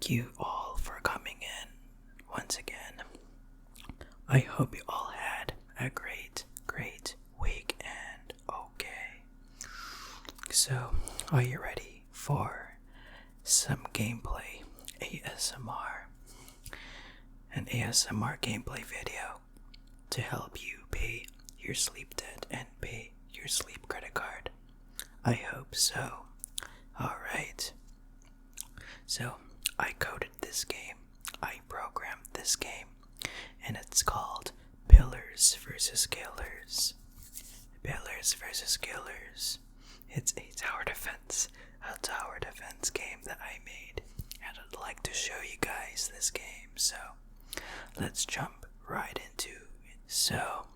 Thank you all for coming in once again. I hope you all had a great week and okay. So, are you ready for some gameplay ASMR? An ASMR gameplay video to help you pay your sleep debt and pay your sleep credit card. I hope so. Alright. So, I coded this game, I programmed this game, and it's called Pillars vs. Killers. Pillars vs. Killers. It's a tower defense game that I made, and I'd like to show you guys this game, so let's jump right into it. So,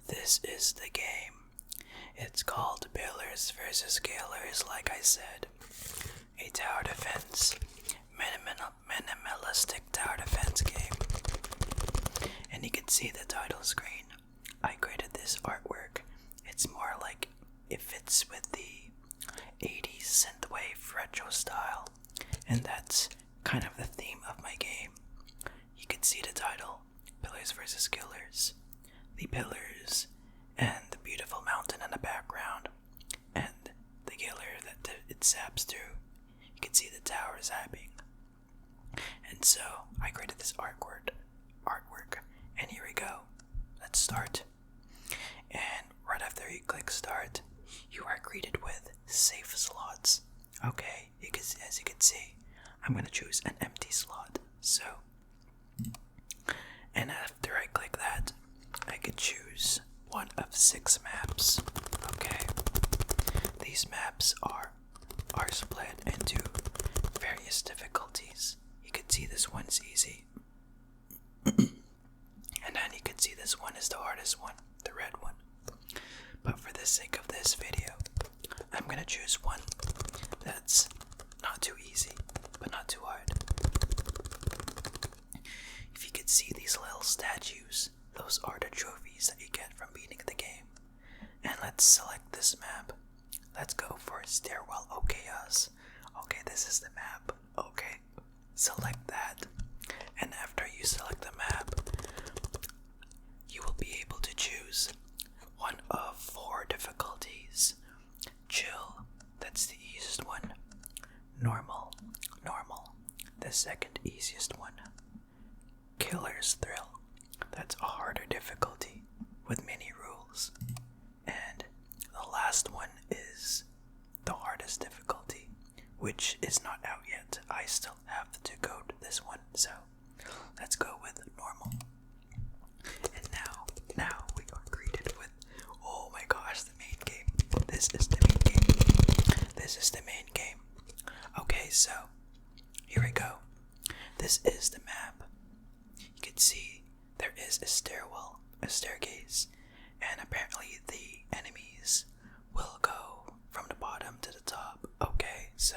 this is the game. It's called Pillars vs. Killers, like I said. A tower defense, minimalistic tower defense game. And you can see the title screen. I created this artwork. It's more like it fits with the 80s synthwave retro style. And that's kind of the theme of my game. You can see the title, Pillars vs. Killers. The pillars and the beautiful mountain in the background. And the killer that it zaps through. You can see the tower zapping. And so I created this artwork, and here we go. Let's start. And right after you click start, you are greeted with safe slots. Okay, as you can see, I'm gonna choose an empty slot. So, and after I click that, I could choose one of 6 maps. Okay, these maps are split into various difficulties. You can see this one's easy. And then you can see this one is the hardest one, the red one. But for the sake of this video, I'm gonna choose one that's not too easy, but not too hard. If you could see these little statues, those are the trophies that you get from beating the game. And let's select this map. Let's go for Stairwell of Chaos. Okay, this is the map. Okay, select that. And after you select the map, you will be able to choose one of 4 difficulties. Chill, that's the easiest one. Normal, the second easiest one. Killer's Thrill, that's a harder difficulty with many rules. And the last one is the hardest difficulty, which is not out yet. I still have to code this one, so let's go with normal. And now we are greeted with, oh my gosh, the main game. This is the main game. Okay, so here we go. This is the map. You can see there is a stairwell, a staircase, and apparently the enemies will go from the bottom to the top. Okay, so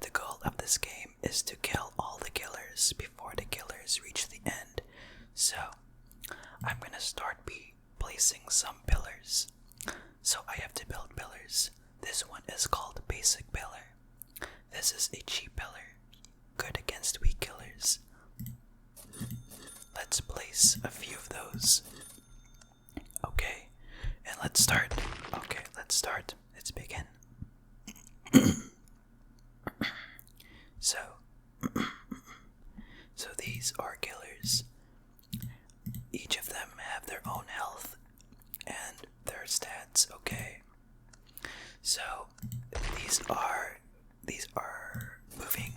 the goal of this game is to kill all the killers before the killers reach the end. So I'm gonna start placing some pillars. So I have to build pillars. This one is called Basic Pillar. This is a cheap pillar, good against weak killers. Let's place a few of those. Okay, and let's start. Let's begin. So these are killers. Each of them have their own health and their stats, okay? So these are moving,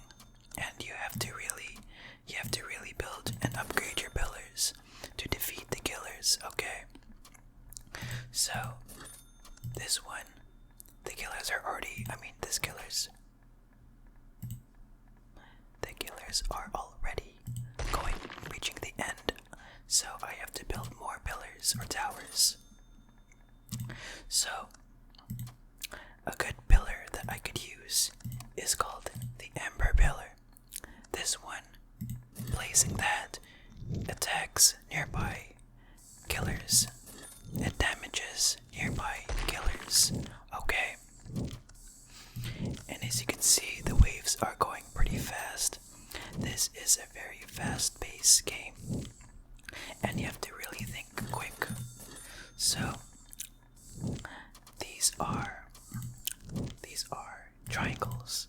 and you have to really build and upgrade your pillars to defeat the killers, okay? So this one, the killers are already reaching the end. So I have to build more pillars or towers. So a good pillar that I could use is called the Ember Pillar. This one, placing that, attacks nearby killers. It damages nearby killers. Okay. And as you can see, the waves are going pretty fast-paced game, and you have to really think quick. So these are triangles,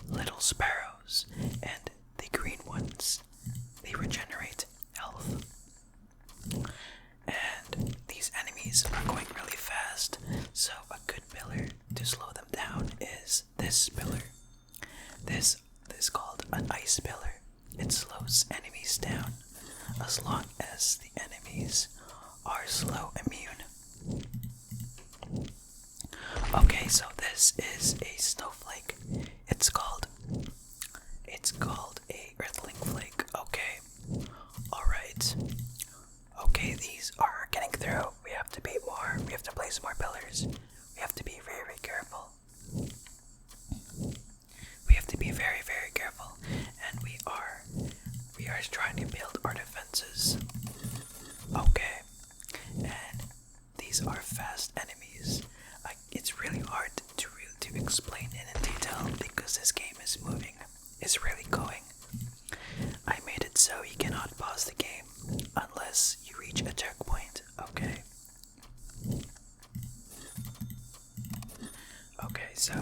little sparrows, and the green ones, they regenerate health. And these enemies are going really fast, so a good pillar to slow them down is this pillar. This is called an ice pillar. It slows enemies down as long as the enemies are slow immune. Okay, so this is a snowflake. It's called a earthling flake. Okay. Alright. Okay, these are getting through. We have to place more pillars. We have to be very, very careful. We have to be very, very careful. And we are trying to build our defenses. Okay. And these are fast enemies. It's really hard to explain it in detail because this game is moving. It's really going. I made it so you cannot pause the game unless you reach a checkpoint. Okay. Okay, so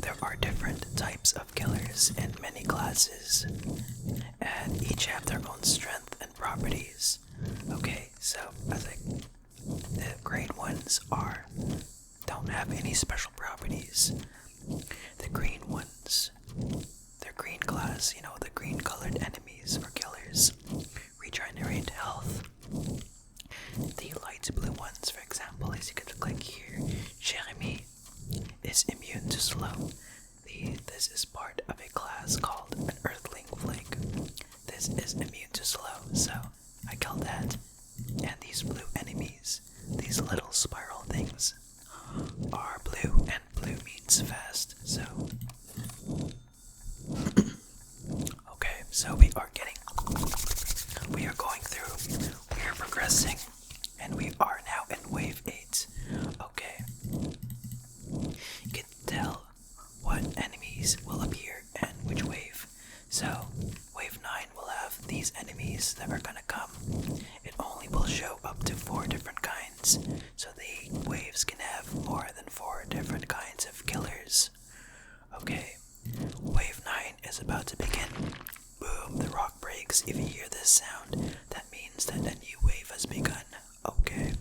there are different types of killers in many classes, and each have their own strength and properties. Okay, so the green ones don't have any special properties. The green ones, their green class, the green colored enemies or killers, regenerate health. The light blue ones, for example, as you could click here, Jeremy is immune to slow. This is part of a class called an earthling flake. This is immune to slow, so I killed that. And these blue enemies, these little spiral things, are blue, and blue means fast, so okay, so we are going through, we are progressing, and we are now in wave 8. Okay, you can tell what enemies will appear and which wave. So wave 9 will have these enemies that are gonna come. It only will show up to 4 different kinds, so the waves can have more than 4 different kinds of killers. Okay, wave 9 is about to begin. Boom, the rock breaks. If you hear this sound, that means that a new wave has begun. Okay.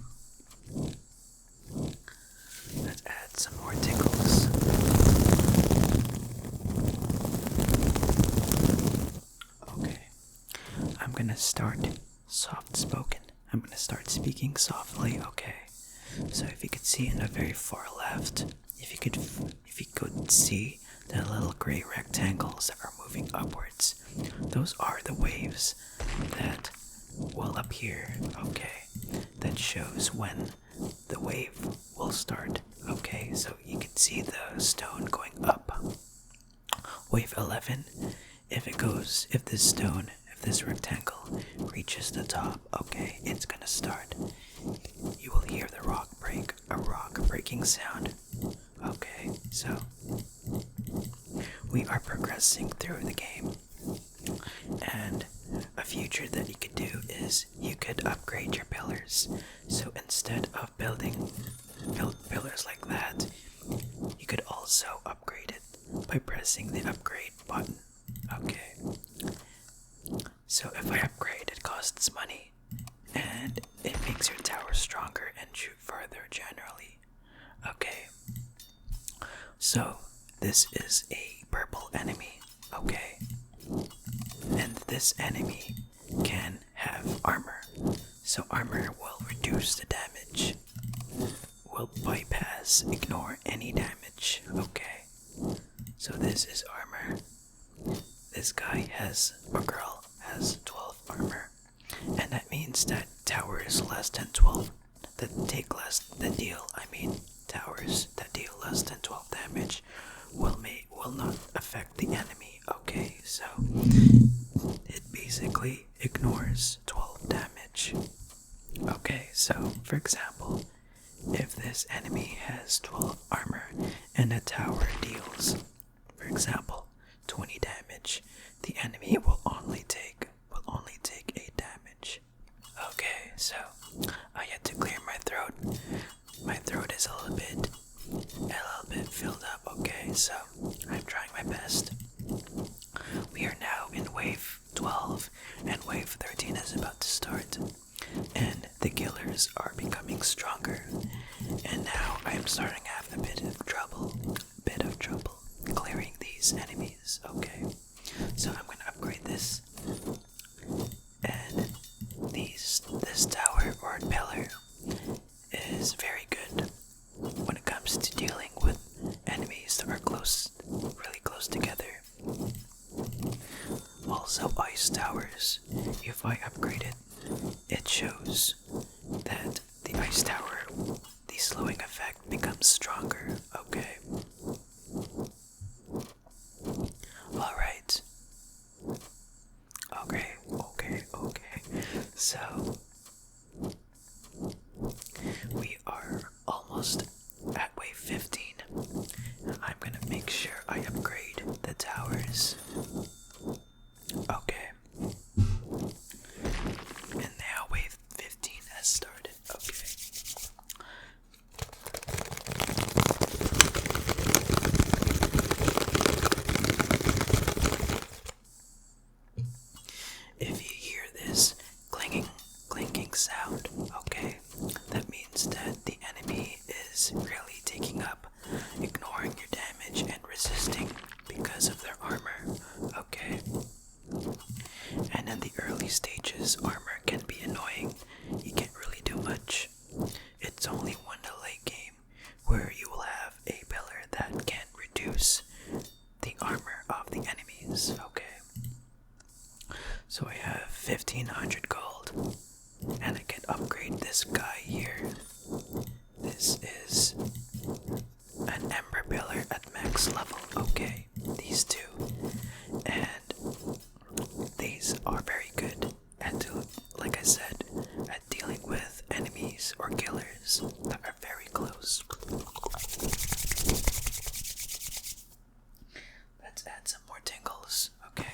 Let's add some more tingles. Okay. I'm gonna start soft spoken. I'm gonna start speaking softly, okay? So if you could see in the very far left, if you could see the little gray rectangles that are moving upwards, those are the waves that will appear, okay? That shows when the wave will start, okay? So you can see the stone going up. Wave 11, if this rectangle reaches the top, okay, it's gonna start. You will hear the rock break, a rock breaking sound. Okay, so we are progressing through the game, and a feature that you could do is you could upgrade your pillars. So instead of building pillars like that, you could also upgrade it by pressing the upgrade button. Okay, so if I upgrade, it costs money, and it makes your tower stronger and shoot further generally. Okay, so this is a purple enemy, okay, and this enemy can have armor, so armor will reduce the damage, will bypass, ignore any damage, okay, so this is armor. This guy or girl has 12 armor, and that means that towers less than 12 towers that deal less than 12 damage will not affect the enemy. Okay, so it basically ignores 12 damage. Okay, so for example, if this enemy has 12 armor and a tower deals, for example, 20 damage, the enemy will only take a damage. Okay, so I had to clear my throat. My throat is a little bit filled up. Okay, so I'm trying my best. We are now in wave 12, and wave 13 is about to start. And the killers are becoming stronger. And now I am starting to have a bit of trouble clearing these enemies. Okay, so I'm gonna upgrade this. And this tower or pillar is very good when it comes to dealing with enemies that are really close together. Also, ice towers. If I upgrade it, it shows that the ice tower, the slowing effect becomes stronger. Okay. Alright. Okay. So, we are almost at wave 15. I'm gonna make sure I upgrade the towers. Okay. And now wave 15 has started. Okay. If you hear this clinking sound, okay, that means that the enemy is really taking up, ignoring your damage and resisting because of their armor. Okay. And in the early stages, armor can be annoying. You can't really do much. It's only when the late game where you will have a pillar that can reduce the armor of the enemies. Okay. So I have 1500 gold, and I can upgrade this guy here. This is an ember pillar at max level. Okay, these two. And these are very good at, like I said, at dealing with enemies or killers that are very close. Let's add some more tingles. Okay.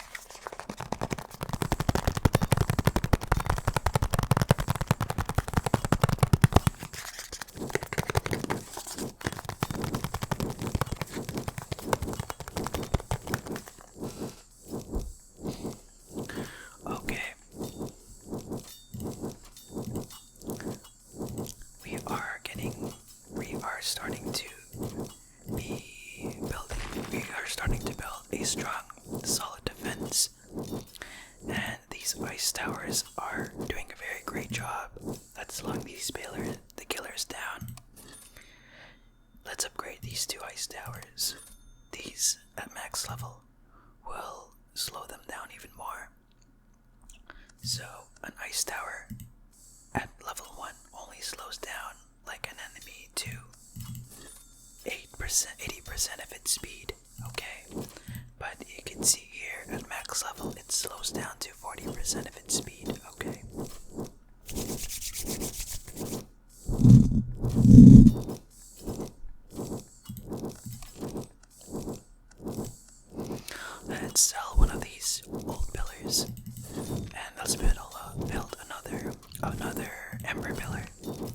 Okay. We are starting to build a strong, solid defense. And these ice towers are doing a very great job at slowing the killers down. Let's upgrade these two ice towers. These at max level will slow them down even more. So an ice tower at level 1 only slows down like an enemy to 80% of its speed. Okay, but you can see here at max level it slows down to 40% of its speed. Okay. Let's sell one of these old pillars, and let's build another ember pillar.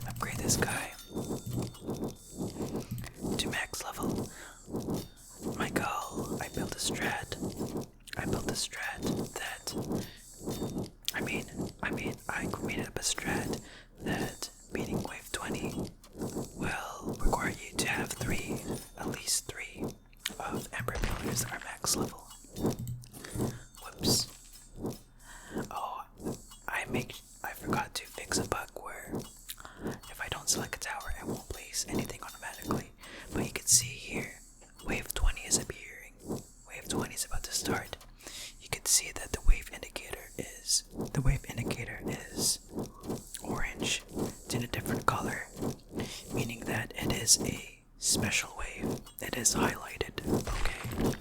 Upgrade this guy to max level. My goal, I built a strat that, I made up a strat that beating wave 20 will require you to have at least three of ember pillars that are max level. Whoops. Oh, I forgot to fix a bug where if I don't select a tower, it won't place anything automatically. But you can see here, wave 20 is appearing. Wave 20 is about to start. You can see that the wave indicator is orange. It's in a different color, meaning that it is a special wave. It is highlighted. Okay,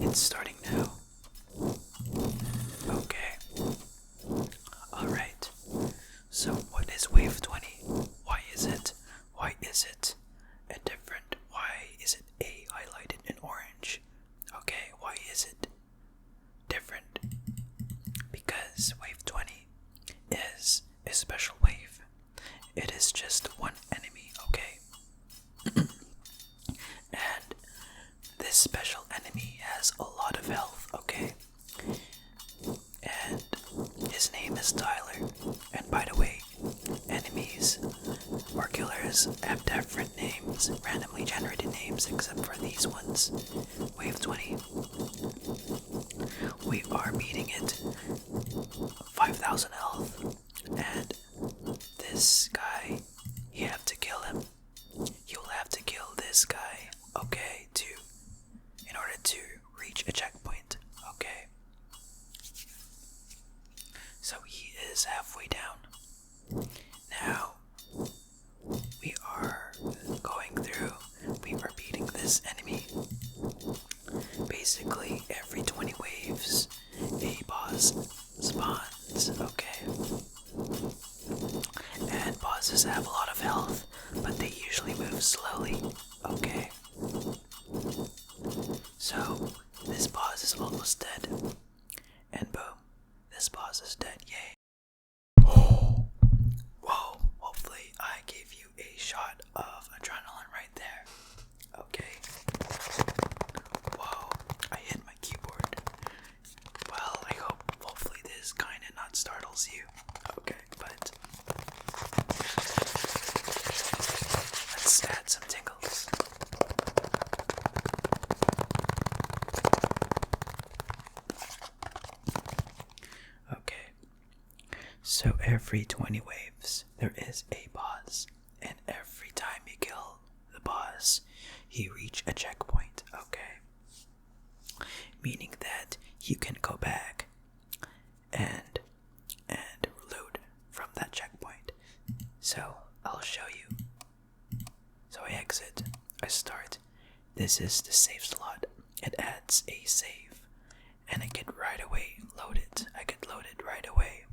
it's starting now. Okay. Alright. So what is wave 20? Why is it a different? Why is it A highlighted in orange? Okay, why is it different bosses have different names, randomly generated names, except for these ones. Wave 20. We are beating it. 5,000 health. And this guy, you have to kill him. You'll have to kill this guy, okay, in order to reach a checkpoint, okay? So he is halfway down. Now, we are going through, we are beating this enemy. Basically, every 20 waves, a boss spawns, okay? And bosses have a lot of health, but they usually move slowly, okay? So, this boss is almost dead. And boom, this boss is dead, yay. Whoa, hopefully I gave you a shot of adrenaline right there. Okay. Whoa, I hit my keyboard. Well, hopefully this kinda not startles you. Okay, but let's add some tingles. Okay, so every 20 waves there is a boss, and every time you kill the boss you reach a checkpoint, okay? Meaning that you can go back and loot from that checkpoint. So I'll show you. So I exit, I start. This is the save slot. It adds a save, and I could right away load it. I could load it right away.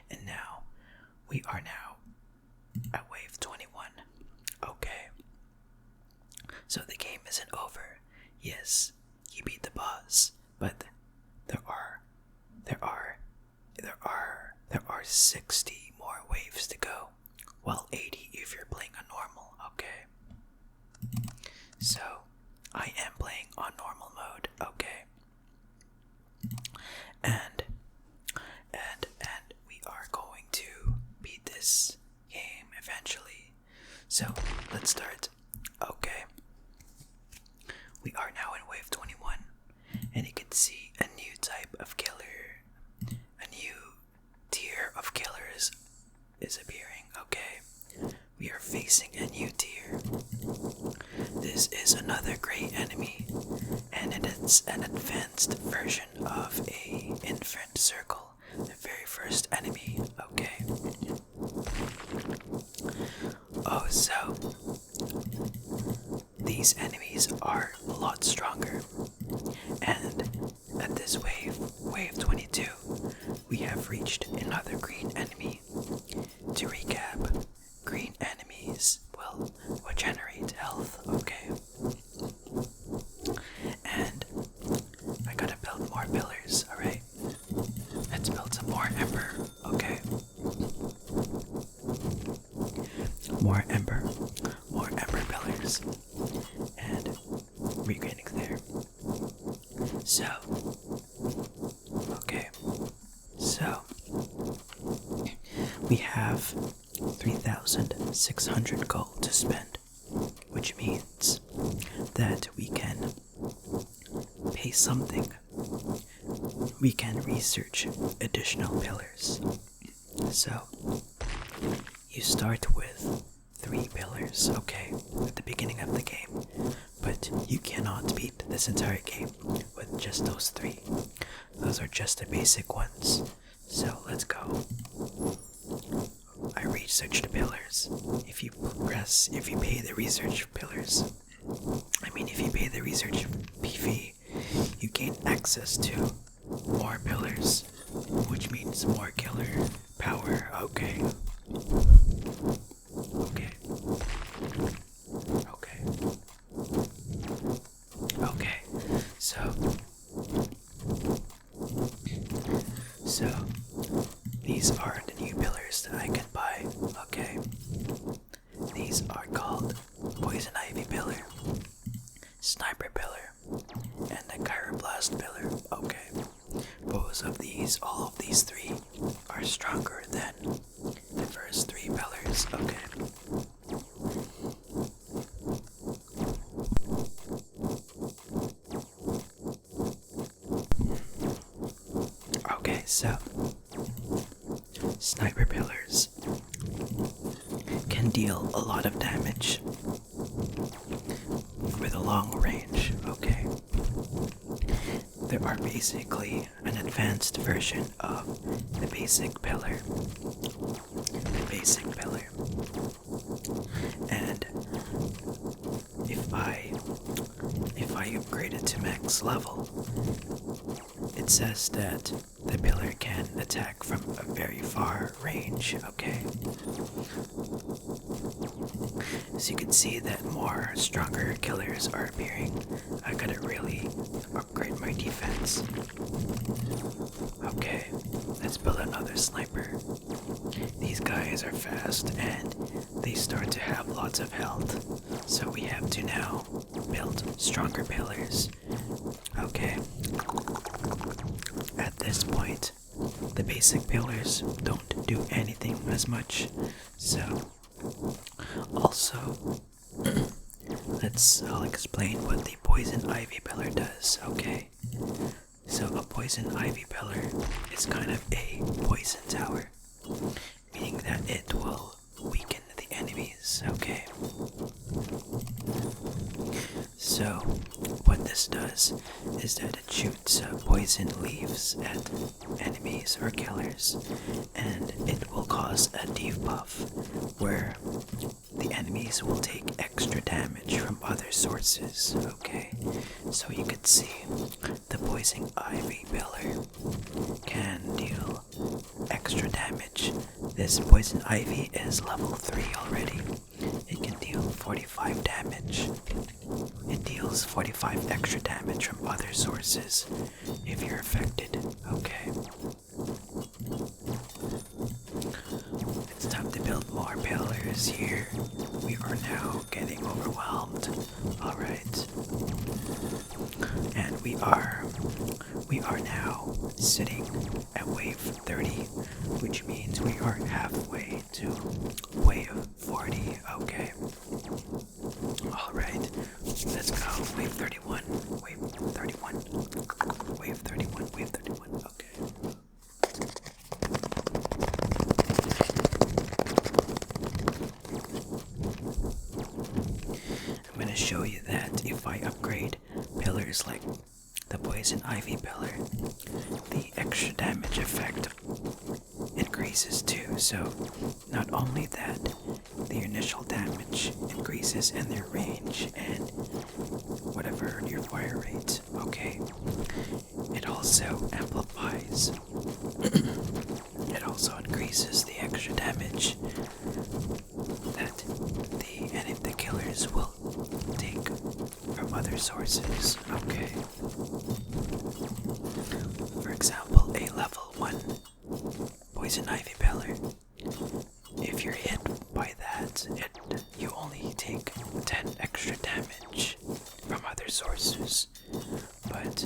And now we are now at wave 21. Okay. So the game isn't over. Yes, you beat the boss, but there are 60 more waves to go. Well, 80 if you're playing on normal, okay? So, I am playing on normal mode, okay? And we are going to beat this game eventually. So, let's start. Okay. We are now in wave 21, and you can see a new type of killer, a new tier of killers is appearing, okay? We are facing a new tier. This is another great enemy, and it is an advanced version of a infant circle, the very first enemy, okay? Oh, so these enemies are a lot stronger, and at this wave 22, we have reached another green enemy. To recap, green enemies will generate health, okay? And I gotta build more pillars, alright? Let's build some more ember, okay? More ember pillars, and we're getting there. So, okay, so we have 3,600 gold to spend, which means that we can pay something. We can research additional pillars. So, you start with 3 pillars, okay, at the beginning of the game, but you cannot beat this entire game with just those 3. Those are just the basic ones. So let's go. I researched the pillars. If you pay the research PV, you gain access to more pillars, which means more killer power, okay? Okay, so these are the new pillars that I can buy, okay? These are called Poison Ivy Pillar, Sniper Pillar, and the Chiroblast Pillar, okay? All of these 3 are stronger than the first 3 So, sniper pillars can deal a lot of damage with a long range, okay? There are basically an advanced version of the basic pillar. And if I upgrade it to max level, it says that the pillar can attack from a very far range, okay? So you can see that more stronger killers are appearing. I gotta really upgrade my defense. Okay, let's build another sniper. These guys are fast and they start to have lots of health, so we have to now build stronger pillars. Okay, at this point, the basic pillars don't do anything as much, so also I'll explain what the poison ivy pillar does, okay? So a poison ivy pillar is kind of a poison tower, meaning that it will weaken the enemies, okay? So what this does is that it shoots poison leaves at enemies or killers, and it will cause a debuff where the enemies will take extra damage from other sources, okay? So you could see the poison ivy pillar can deal extra damage. This poison ivy is level 3 already. It can deal 45 damage. It deals 45 extra damage from other sources if you're affected, okay? It's time to build more pillars here. We are now getting overwhelmed. Alright. And we are now sitting at wave 30, which means we are halfway to wave 40, okay? Alright, let's go. Wave 31, wave 31, wave 31, wave 31, okay. I'm going to show you that if I upgrade pillars like the poison ivy pillar, the extra damage effect increases too. So not only that, the initial damage increases in their range and whatever your fire rate, okay? It also amplifies. It also increases the extra damage that the killers will take from other sources, okay? For example, a level 1 poison ivy pillar. If you're hit by that, you only take 10 extra damage from other sources. But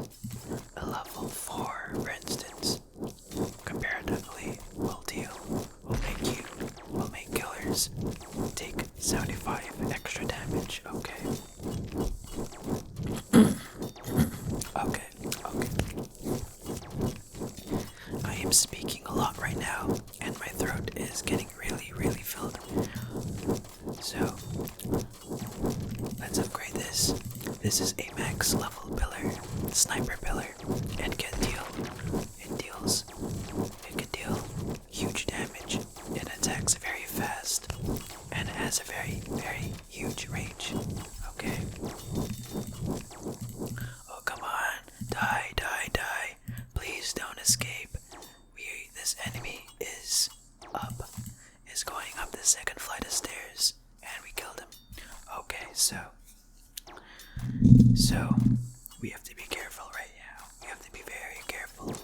a level 4, for instance, comparatively will make killers take 75 extra damage, okay? Okay. I am speaking a lot right now, and my throat is getting really, really filled. So, let's upgrade this. This is a max level pillar, sniper pillar. It can deal huge damage. It attacks very fast, and it has a very, very huge range. Okay. Oh, come on. Die. Please don't escape. This enemy is going up the second flight of stairs, and we killed him. Okay, so we have to be careful right now. We have to be very careful.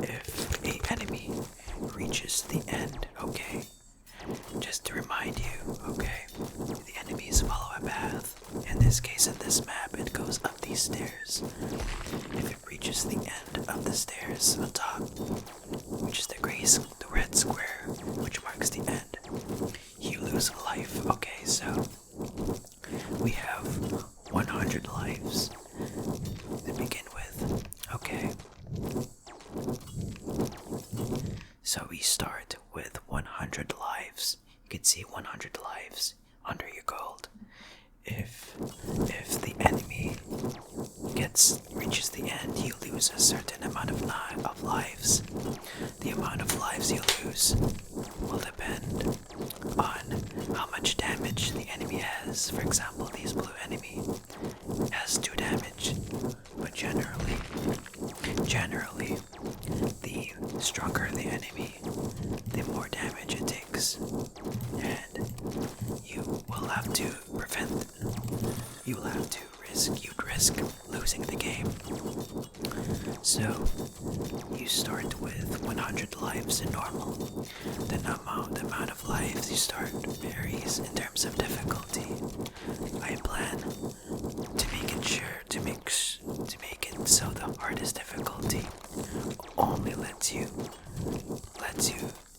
If an enemy reaches the end, okay, just to remind you, okay, the enemies follow a path. In this case, in this map, it goes up these stairs. If it reaches the end of the stairs on top, which is the red square, which marks the end, you lose a life. Okay, so we have 100 lives to begin with. Okay. 100 lives. You can see 100 lives under your gold. If the enemy reaches the end, you lose a certain amount of lives. The amount of lives you lose will depend on how much damage the enemy has. For example, this blue enemy has 2 damage, but generally, the stronger the enemy, the more damage it takes, and you will have to risk losing the game. So, you start with 100 lives in normal. The amount of lives you start varies in terms of difficulty. I plan to make it so the hardest difficulty only lets you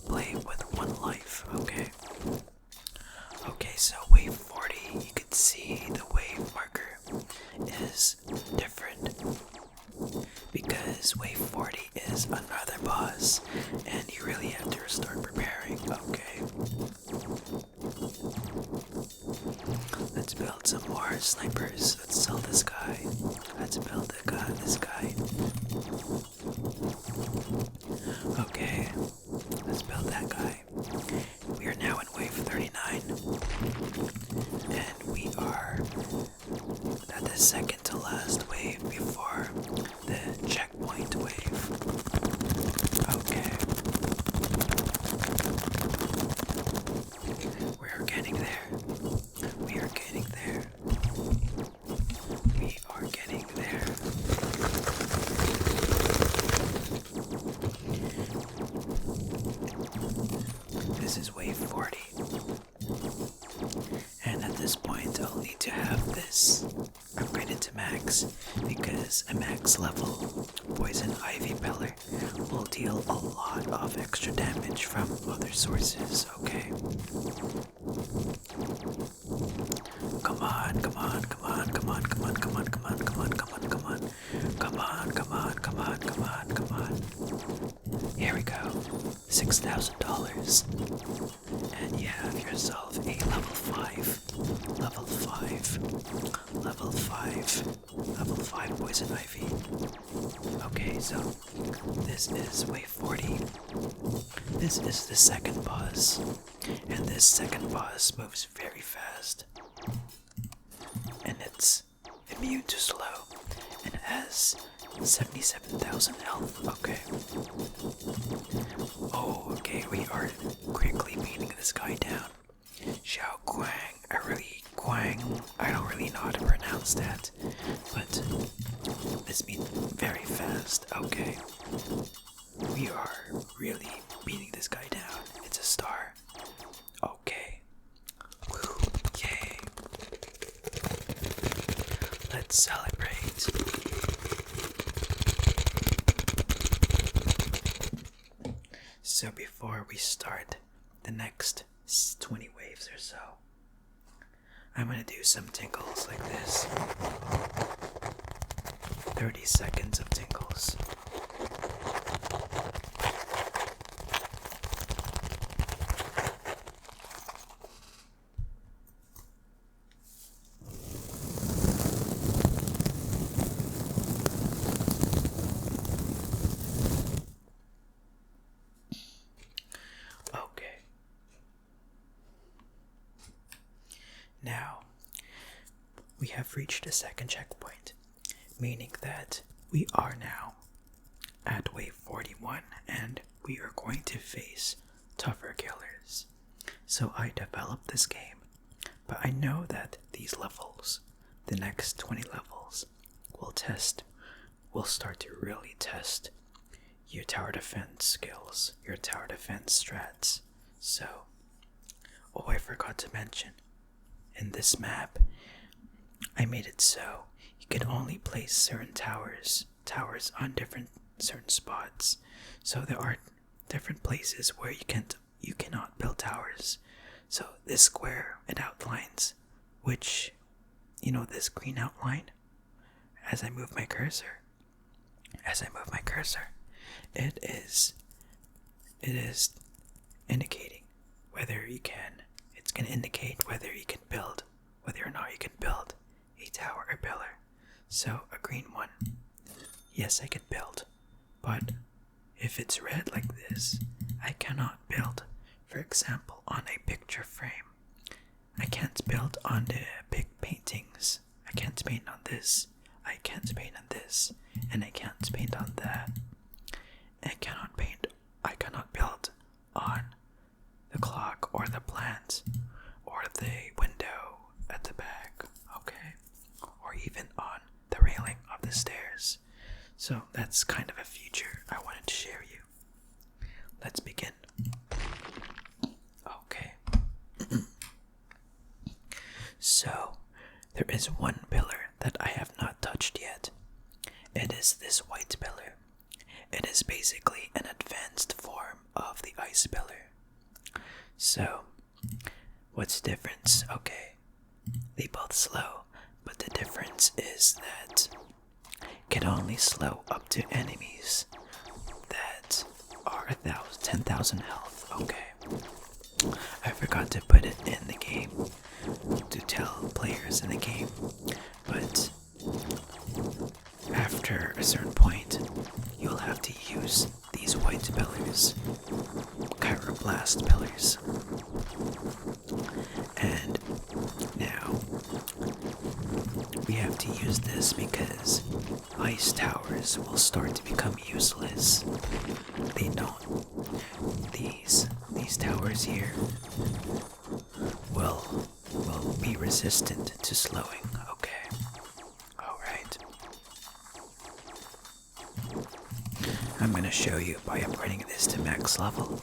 play with 1 life, okay? Okay, so wave 40, you can see the wave marker is different because wave 40 is another boss and you really have to start preparing, okay? Let's build some more snipers. Let's sell this guy. Let's build this guy. Okay, let's build that guy. We are now in wave 39 and we are at the second to last wave before the checkpoint wave. Okay. We are getting there. We are getting there. We are getting there. This is wave 40. And at this point, I'll need to have this upgraded to max because a max level poison ivy pellet will deal a lot of extra damage from other sources, okay? Come on, come on, come on, come on, come on, come on, come on, come on, come on, come on, come on, come on, come on, come on, come on. Here we go. $6,000. And you have yourself a level 5 poison ivy. Okay, so this is wave 40. This is the second boss, and this second boss moves very fast, and it's immune to slow, and has 77,000 health. Okay. Oh, okay, we are quickly beating this guy down. Xiao Guang, I don't really know how to pronounce that, but this means very fast. Okay. We are really beating this guy down. It's a star. Okay. Woo, yay. Let's celebrate. So before we start the next 20 waves or so, I'm gonna do some tingles like this. 30 seconds of tingles. Okay. Now, we have reached a second checkpoint, meaning that we are now at wave 41 and we are going to face tougher killers. So I developed this game, but I know that these levels, the next 20 levels, will start to really test your tower defense skills, your tower defense strats. So, oh, I forgot to mention, in this map, I made it so you can only place certain towers on certain spots. So there are different places where you cannot build towers. So this square, it outlines which, this green outline. As I move my cursor, it is indicating it's gonna indicate whether or not you can build a tower or pillar. So a green one, yes, I can build, but if it's red like this, I cannot build. For example, on a picture frame, I can't build on the big paintings. I can't paint on this, I can't paint on this, and I can't paint on that. I cannot build on the clock or the plant or the window at the back, okay? Or even on the railing of the stairs. So that's kind of a feature I wanted to share you. Let's begin. Okay. So, there is one pillar that I have not touched yet. It is this white pillar. It is basically an advanced form of the ice pillar. So, what's the difference? Okay, they both slow, but the difference is that it can only slow up to enemies that are 10,000 health. Okay, I forgot to put it in the game to tell players in the game, but after a certain point, you'll have to use these white pillars, Chiroblast pillars. And now we have to use this because ice towers will start to become useless. They don't. These towers here will be resistant to slowing. Okay. Alright. I'm gonna show you by upgrading this to max level.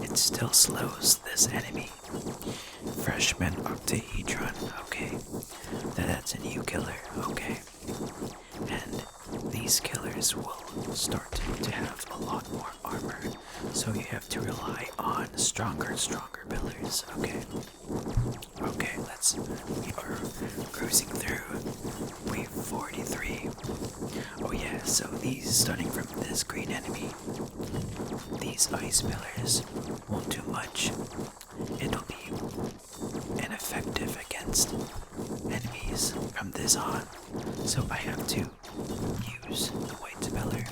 It still slows this enemy. Freshman Octahedron, okay. That's a new killer, okay. And these killers will start to have a lot more armor, so you have to rely on stronger pillars, okay. Okay, we are cruising through wave 43. Oh yeah, so starting from this green enemy, these ice pillars won't do much. It'll be ineffective against enemies from this on, so I have to use the white pillar,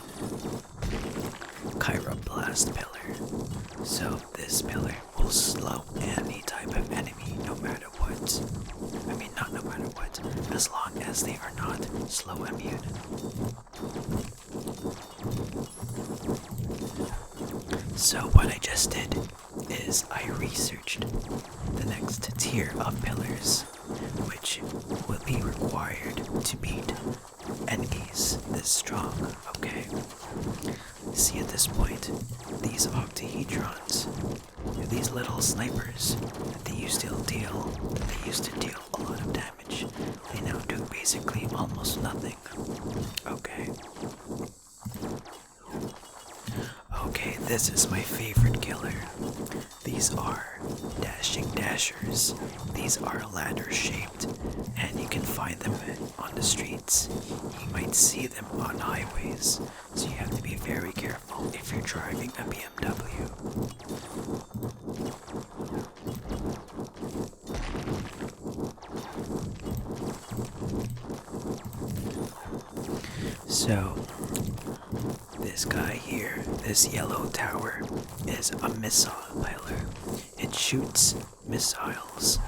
Chiroblast pillar. So this pillar will slow any type of enemy, no matter what. I mean, not no matter what, as long as they are not slow immune. So what I just did is I researched the next tier of pillars, which will be required to beat enemies this strong, okay? See, at this point, these octahedrons, these little snipers that they used to deal a lot of damage, they now do basically almost nothing. Okay. Okay, this is my favorite killer. These are dashing dashers. These are ladder shaped, and you can find them on the streets. You might see them on highways, so you have to be very careful if you're driving a BMW. So, this guy here, this yellow tower, is a missile pillar. It shoots missiles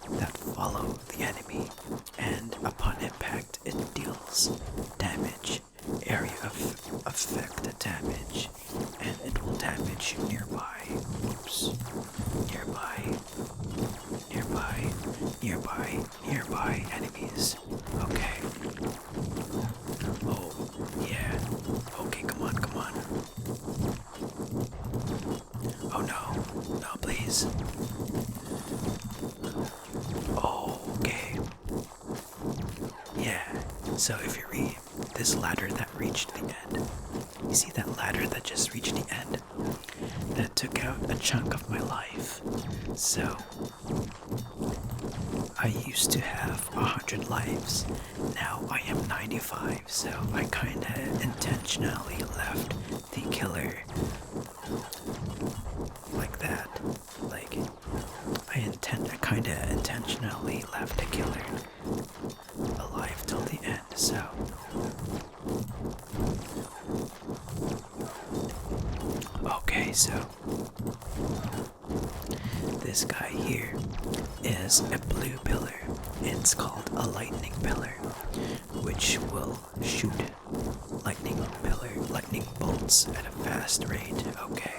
that follow the enemy, and upon impact it deals damage, area of effect damage, and it will damage nearby enemies. Okay. Oh, yeah. Okay, come on. Oh no, please. Okay. Yeah, so if you read this ladder that reached the end, you see that ladder that just reached the end? That took out a chunk of my life. So, I used to have 100 lives. Now I am 95, so I kinda intentionally left the killer like that. Like, kinda intentionally left the killer alive till the end, so. Okay, so this guy here is a blue pillar. It's called a lightning pillar, which will shoot lightning bolts at a fast rate. Okay.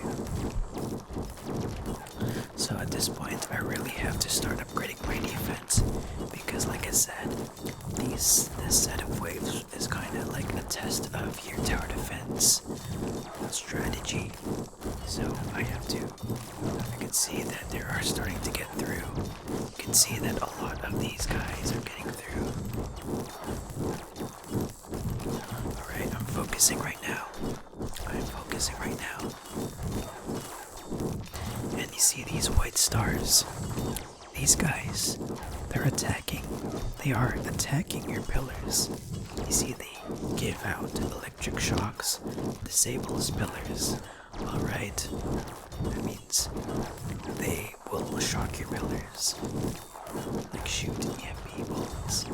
So at this point, I really have to start upgrading my defense because, like I said, this set of waves is kind of like a test of your tower defense strategy. So I can see that they are starting to get through. You can see that a lot of these guys are getting through. Alright, I'm focusing right now. And you see these white stars. These guys, they're attacking. They are attacking your pillars. You see they give out electric shocks, disables pillars. Alright, that means they will shock your pillars, like shoot EMP bolts.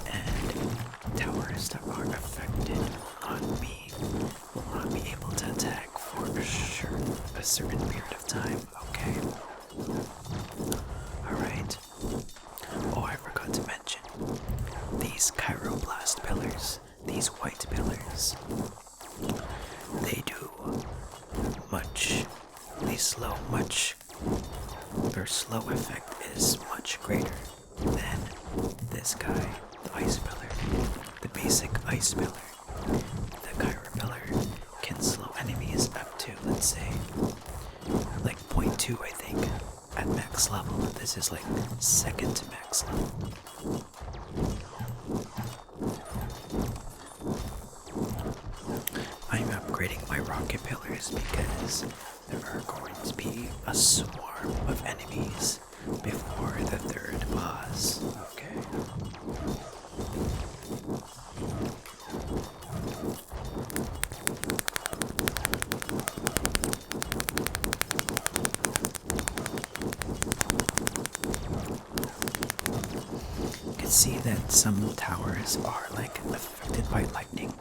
And towers that are affected will not be able to attack for a certain period of time. Okay. Alright. Oh, I forgot to mention these chiroblast pillars, these white pillars. Their slow effect is much greater than this guy, the ice pillar, the basic ice pillar. The Kyra pillar can slow enemies up to, let's say, like 0.2, I think, at max level. This is like second to max level. I'm upgrading my rocket pillars because there are going to be a swarm of enemies before the third boss. Okay. You can see that some towers are like affected by lightning.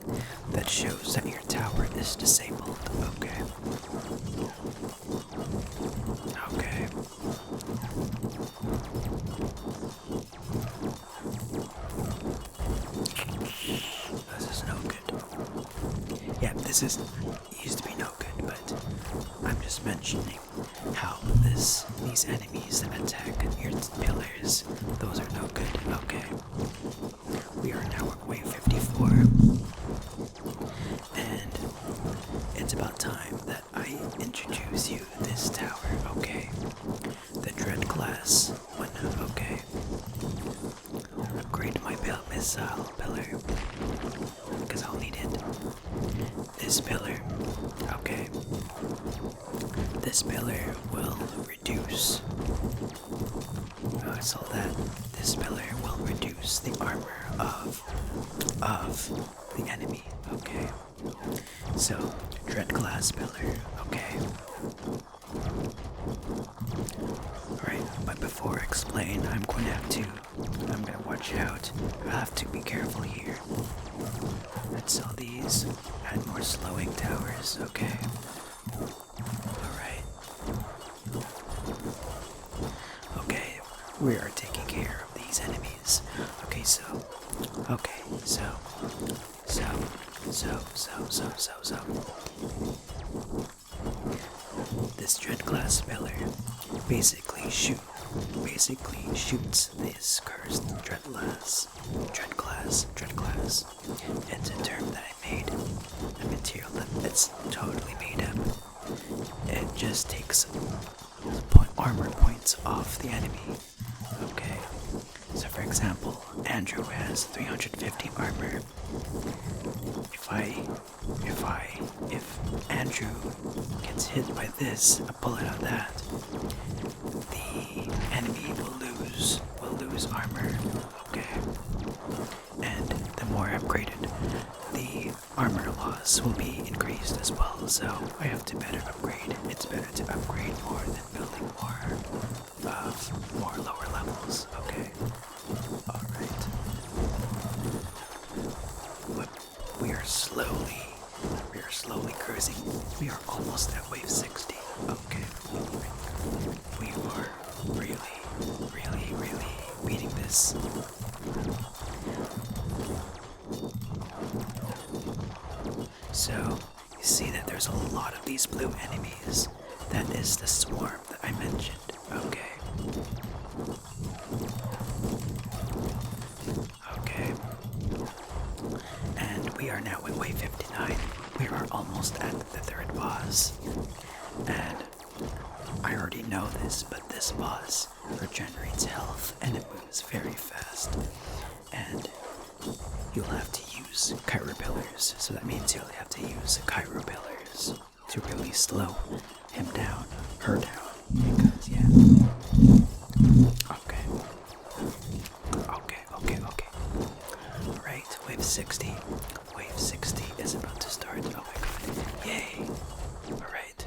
That shows that your tower is disabled. Okay. Okay. This is no good. Yeah, this used to be no good, but I'm just mentioning how these enemies that attack your pillars, those are no good. Okay. We are now at wave 54. And it's about time that I introduce you this tower, okay? The Dread class one, okay? Upgrade my missile pillar, because I'll need it. This pillar, okay? This pillar will reduce. Oh, I saw that. This pillar will reduce the armor of the enemy, okay? So, Dread Glass Pillar, okay? Alright, but before I explain, I'm gonna watch out. I have to be careful here. Let's sell these, add more slowing towers, okay? Alright. Okay, we are taking care of these enemies. Okay, this Dread Glass Pillar basically shoots this cursed Dread Glass. It's a term that I made, a material that's totally made up. It just takes armor points off the enemy. Okay, so for example, Andrew has 350 armor. If Andrew gets hit by this, a bullet on that, the enemy will lose armor. Okay, and the more upgraded, the armor loss will be increased as well. So I have to better upgrade. It's better to upgrade more than building more this. So, you see that there's a lot of these blue enemies. That is the swarm that I mentioned. Okay. Okay. And we are now at wave 59. We are almost at the third boss. And I already know this, but this boss regenerates health and it moves very fast. And you'll have to use Kyro pillars. So that means you'll have to use Kyro pillars to really slow him down, her down. Because, yeah. Okay. Alright, wave 60. Wave 60 is about to start. Oh my god. Yay. Alright.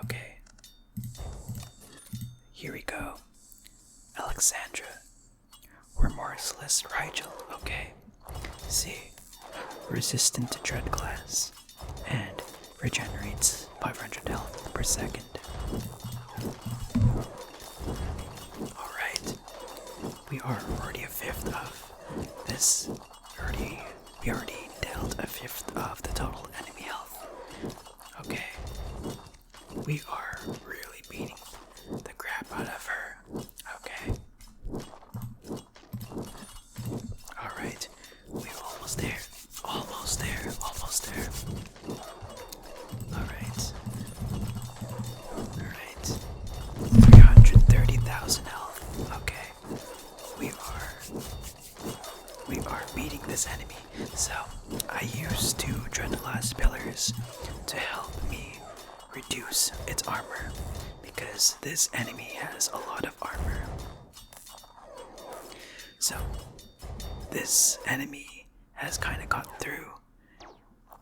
Okay. Here we go. Alexandra. Remorseless Rigel. Okay. See. Resistant to Dread Glass. And regenerates 500 health per second. Alright. We are already a fifth of this. We already dealt a fifth of the total enemy health. Okay. We are really beating the crap out of her. Okay. Alright. We're almost there. Almost there. Alright. 330,000 health. Okay. We are beating this enemy. So, I used 2 Dreadglass pillars to help me reduce its armor. Because this enemy has a lot of armor. So, this enemy has kind of got through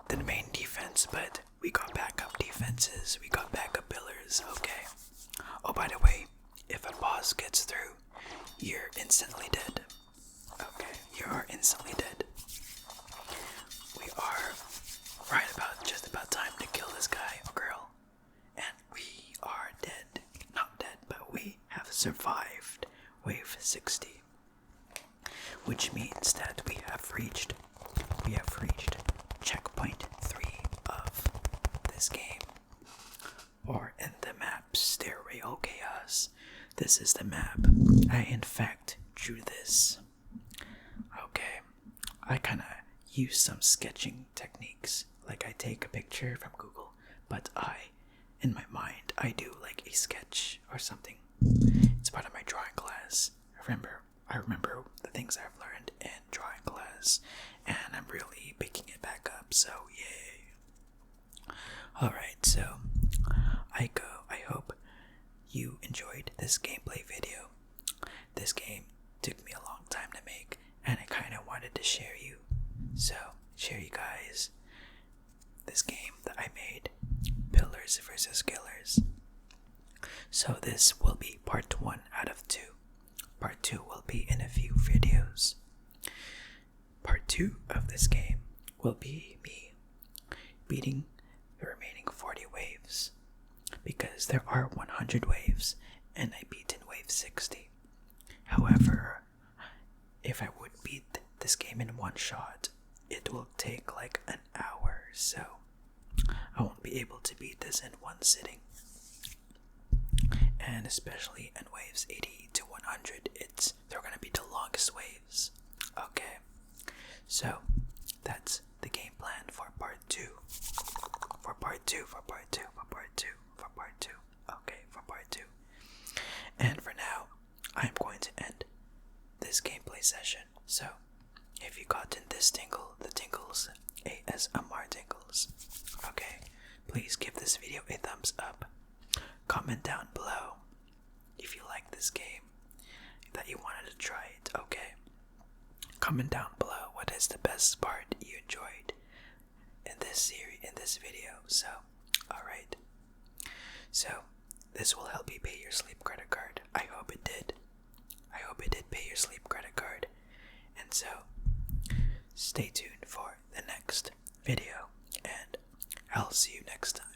the main defense, but we got backup defenses, we got backup pillars, okay. Oh, by the way, if a boss gets through, you're instantly dead. Okay, you are instantly dead. We are just about time to kill this guy or girl. And we are dead. Not dead, but we have survived wave 60. Which means that we have reached checkpoint 3 of this game. Or in the map Stereo Chaos. This is the map. I in fact drew this. Okay. I kinda use some sketching techniques. Like I take a picture from Google, but in my mind, I do like a sketch or something. It's part of my drawing class. I remember the things I've learned in drawing class, and I'm really picking it back up, so yay. Alright, so I hope you enjoyed this gameplay video. This game took me a long time to make, and I kind of wanted to share you guys this game that I made, Pillars vs. Killers. So this will be part 1 out of 2. Part 2 will be in a few videos. Part 2 of this game will be me beating the remaining 40 waves. Because there are 100 waves, and I beat in wave 60. However, if I would beat this game in one shot, it will take like an hour, so I won't be able to beat this in one sitting. And especially in waves 80 to 100, they're gonna be the longest waves. Okay, so that's the game plan for part 2. And for now, I'm going to end this gameplay session. So, if you gotten this tingle, the tingles, ASMR tingles, okay, please give this video a thumbs up. Comment down below if you like this game, that you wanted to try it, okay? Comment down below what is the best part you enjoyed in this series, in this video. So, alright. So, this will help you pay your sleep credit card. I hope it did. I hope it did pay your sleep credit card. And so, stay tuned for the next video, and I'll see you next time.